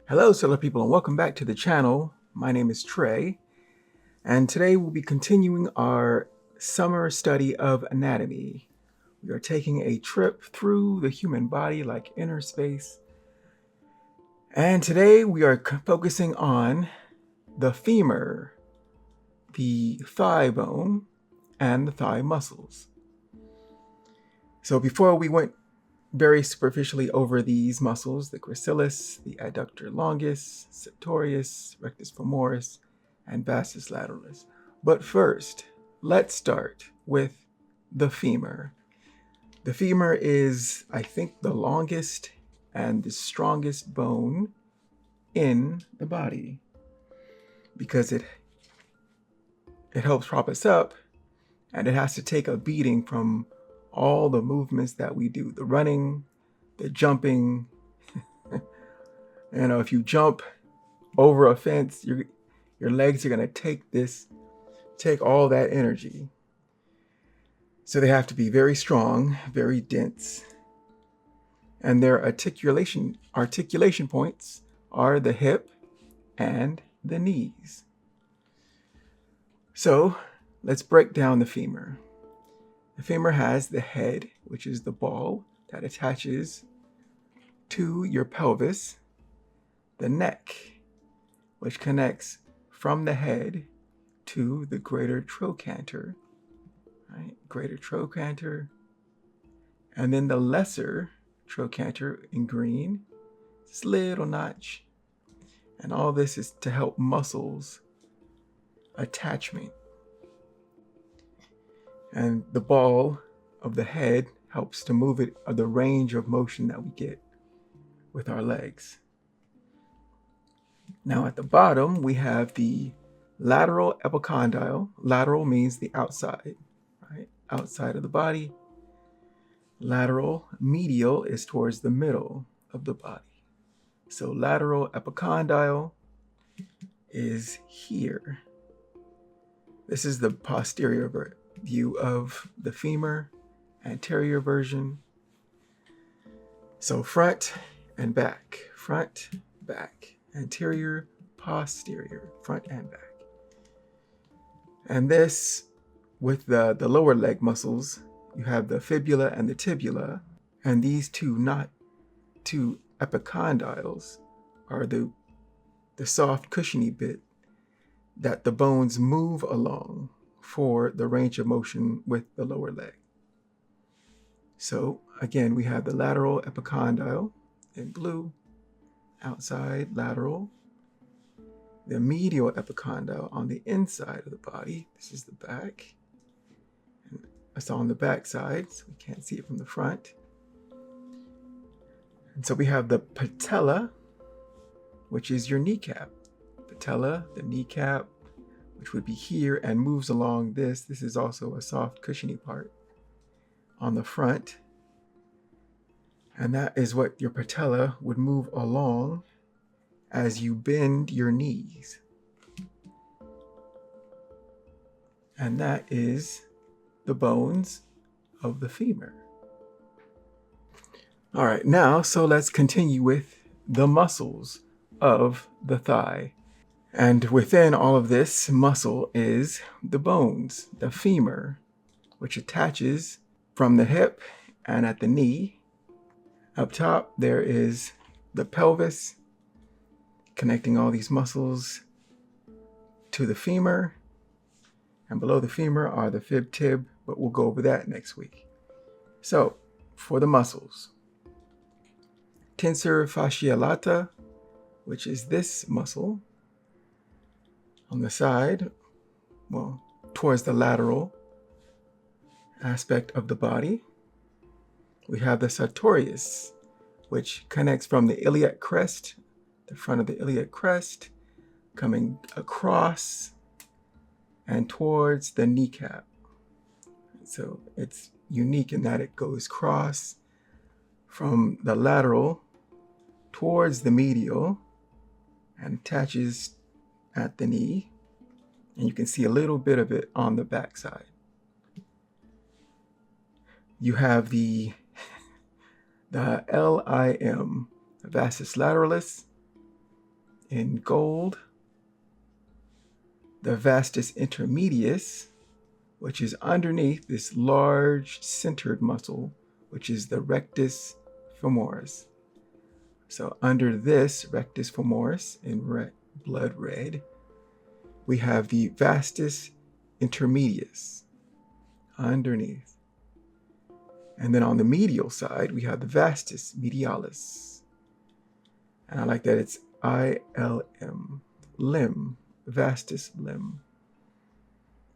Hello, solar people, and welcome back to the channel. My name is Trey, and today we'll be continuing our summer study of anatomy. We are taking a trip through the human body like inner space, and today we are focusing on the femur, the thigh bone, and the thigh muscles. So before we went very superficially over these muscles, the gracilis, the adductor longus, sartorius, rectus femoris, and vastus lateralis. But first, let's start with the femur. The femur is, I think, the longest and the strongest bone in the body because it helps prop us up, and it has to take a beating from all the movements that we do, the running, the jumping. If you jump over a fence, your legs are going to take all that energy. So they have to be very strong, very dense. And their articulation points are the hip and the knees. So let's break down the femur. The femur has the head, which is the ball that attaches to your pelvis, the neck, which connects from the head to the greater trochanter, right? Greater trochanter, and then the lesser trochanter in green, this little notch. And all this is to help muscles attachment. And the ball of the head helps to move it, the range of motion that we get with our legs. Now at the bottom, we have the lateral epicondyle. Lateral means the outside, right? Outside of the body. Lateral, medial is towards the middle of the body. So lateral epicondyle is here. This is the posterior view of the femur, anterior version. So front and back, front, back, anterior, posterior, front and back. And this, with the lower leg muscles, you have the fibula and the tibula, and these two epicondyles are the soft cushiony bit that the bones move along for the range of motion with the lower leg. So again, we have the lateral epicondyle in blue, outside lateral. The medial epicondyle on the inside of the body. This is the back. And it's on the back side, so we can't see it from the front. And so we have the patella, which is your kneecap. Patella, the kneecap, which would be here and moves along this. This is also a soft, cushiony part on the front. And that is what your patella would move along as you bend your knees. And that is the bones of the femur. All right, now, so let's continue with the muscles of the thigh. And within all of this muscle is the bones, the femur, which attaches from the hip and at the knee. Up top, there is the pelvis, connecting all these muscles to the femur. And below the femur are the fib tib, but we'll go over that next week. So, for the muscles, tensor fasciae lata, which is this muscle on the side, well, towards the lateral aspect of the body. We have the sartorius, which connects from the iliac crest, the front of the iliac crest, coming across and towards the kneecap. So it's unique in that it goes cross from the lateral towards the medial and attaches at the knee. And you can see a little bit of it on the backside. You have the LIM, vastus lateralis, in gold, the vastus intermedius, which is underneath this large centered muscle, which is the rectus femoris. So under this rectus femoris in blood red, we have the vastus intermedius underneath. And then on the medial side, we have the vastus medialis. And I like that it's ILM, limb, vastus limb.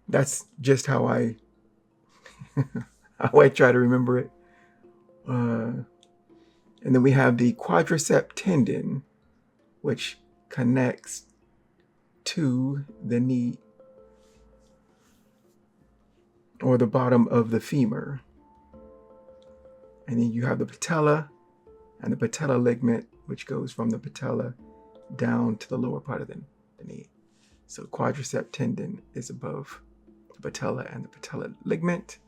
That's just how I try to remember it. And then we have the quadricep tendon, which connects to the knee or the bottom of the femur. And then you have the patella and the patella ligament, which goes from the patella down to the lower part of the knee. So quadricep tendon is above the patella and the patella ligament.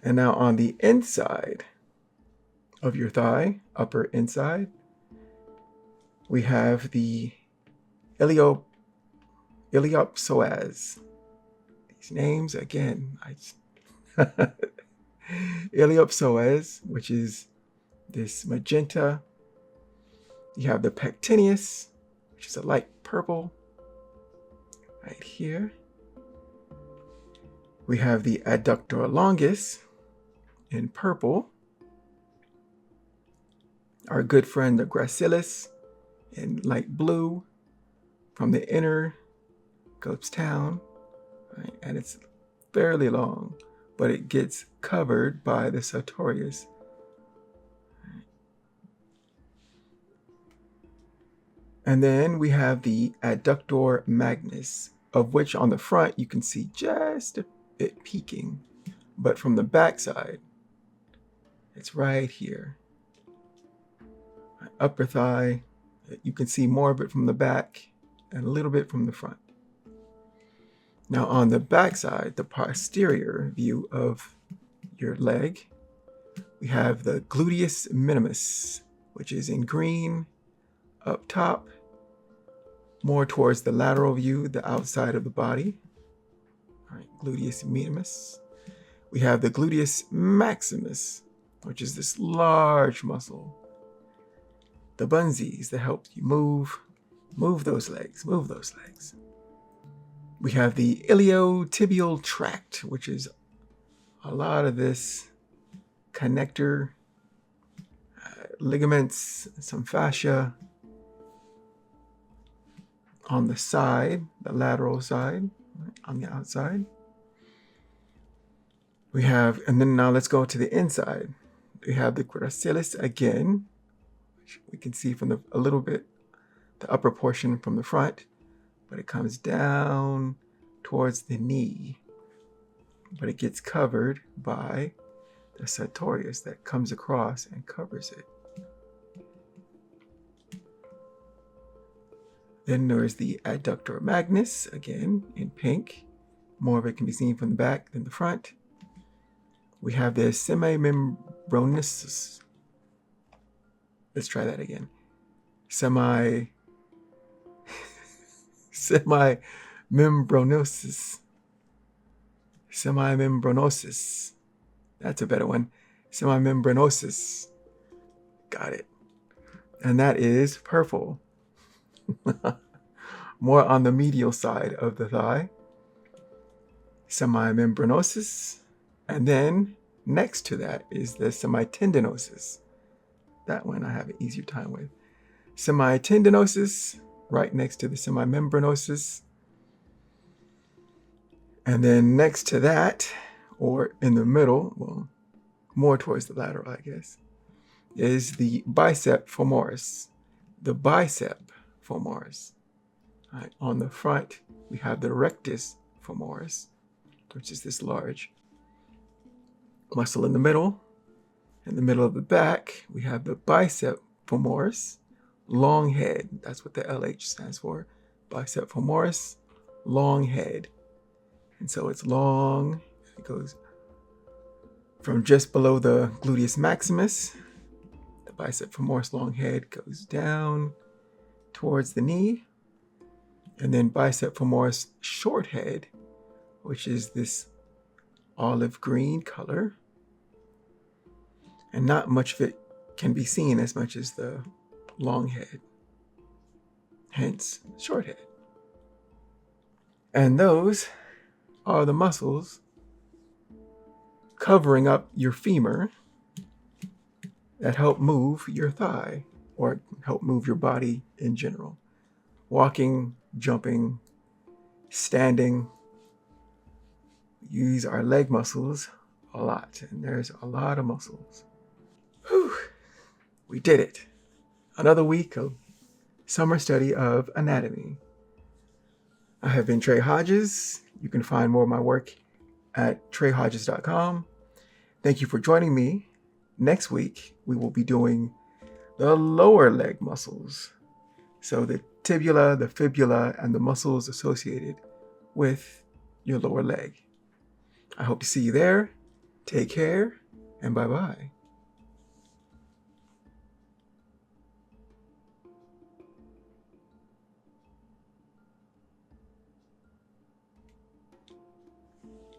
And now on the inside of your thigh, upper inside, we have the iliopsoas. These names, again, iliopsoas, which is this magenta. You have the pectineus, which is a light purple, right here. We have the adductor longus in purple. Our good friend, the gracilis, in light blue. From the inner goes down, right? And it's fairly long, but it gets covered by the sartorius. And then we have the adductor magnus, of which on the front you can see just a bit peeking, but from the back side, it's right here. My upper thigh, you can see more of it from the back and a little bit from the front. Now on the back side, the posterior view of your leg, we have the gluteus minimus, which is in green up top, more towards the lateral view, the outside of the body. All right, gluteus minimus. We have the gluteus maximus, which is this large muscle. The bunsies that help you move those legs. We have the iliotibial tract, which is a lot of this connector, ligaments, some fascia on the side, the lateral side, on the outside. We have, and then now let's go to the inside. We have the gracilis again, which we can see from a little bit, the upper portion from the front, but it comes down towards the knee, but it gets covered by the sartorius that comes across and covers it. Then there's the adductor magnus, again in pink. More of it can be seen from the back than the front. We have the semimembranosus. Let's try that again. Semimembranosus. That's a better one. Semimembranosus. Got it. And that is purple. More on the medial side of the thigh. Semimembranosus. And then next to that is the semitendinosus. That one I have an easier time with. Semitendinosus, right next to the semimembranosus. And then next to that, or in the middle, well, more towards the lateral, I guess, is the bicep femoris. The bicep femoris. Right, on the front, we have the rectus femoris, which is this large muscle in the middle. In the middle of the back, we have the bicep femoris, long head. That's what the LH stands for. Bicep femoris, long head. And so it's long. It goes from just below the gluteus maximus, the Bicep femoris long head goes down towards the knee. And then bicep femoris short head, which is this olive green color. And not much of it can be seen as much as the long head, hence short head. And those are the muscles covering up your femur that help move your thigh or help move your body in general. Walking, jumping, standing. Use our leg muscles a lot, and there's a lot of muscles. Whew, we did it. Another week of summer study of anatomy. I have been Trey Hodges. You can find more of my work at treyhodges.com. Thank you for joining me. Next week, we will be doing the lower leg muscles. So the tibula, the fibula, and the muscles associated with your lower leg. I hope to see you there. Take care, and bye-bye.